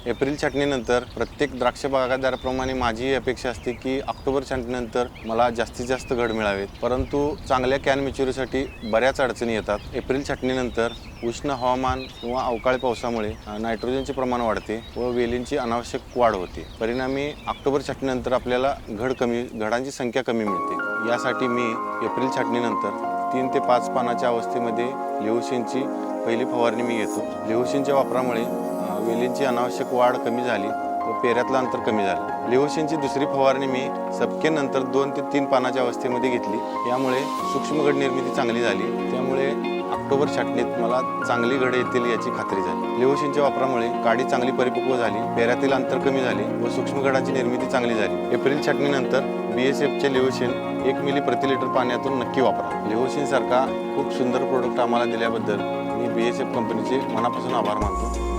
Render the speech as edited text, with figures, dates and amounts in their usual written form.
April छाटणीनंतर प्रत्येक द्राक्ष बागायतदाराप्रमाणे माझी अपेक्षा असते की ऑक्टोबर छाटणीनंतर मला जास्तीत जास्त घड मिळावेत, परंतु चांगल्या कॅन मॅच्युरिटीसाठी बऱ्याच अडचणी येतात। एप्रिल छाटणीनंतर उष्ण हवामान किंवा अवकाळी पावसामुळे नायट्रोजनचे प्रमाण वाढते व वेलींची अनावश्यक वाढ होते। परिणामी ऑक्टोबर छाटणीनंतर आपल्याला घडांची संख्या कमी मिळते। यासाठी मी एप्रिल छाटणीनंतर 3 ते 5 पानाच्या अवस्थेमध्ये लेव्होसिनची पहिली फवारणी मी घेतो। लेव्होसिनच्या वापरामुळे वेलींची अनावश्यक वाढ कमी झाली व पेऱ्यातलं अंतर कमी झालं। लेव्होसिनची दुसरी फवारणी मी सबकेनंतर 2 ते 3 पानाच्या अवस्थेमध्ये घेतली। यामुळे सूक्ष्म घड निर्मिती चांगली झाली। त्यामुळे ऑक्टोबर छाटणीत मला चांगली घडे येतील याची खात्री झाली। लेव्होसिनच्या वापरामुळे काडी चांगली परिपक्व झाली, पेऱ्यातील अंतर कमी झाले व सूक्ष्म घडांची निर्मिती चांगली झाली। एप्रिल छाटणीनंतर BSFचे लेव्होसिन 1 मिली प्रति लिटर पाण्यातून नक्की वापरा। लेव्होसिन सारखा खूप सुंदर प्रोडक्ट आम्हाला दिल्याबद्दल मी BSF कंपनीचे मनापासून आभार मानतो।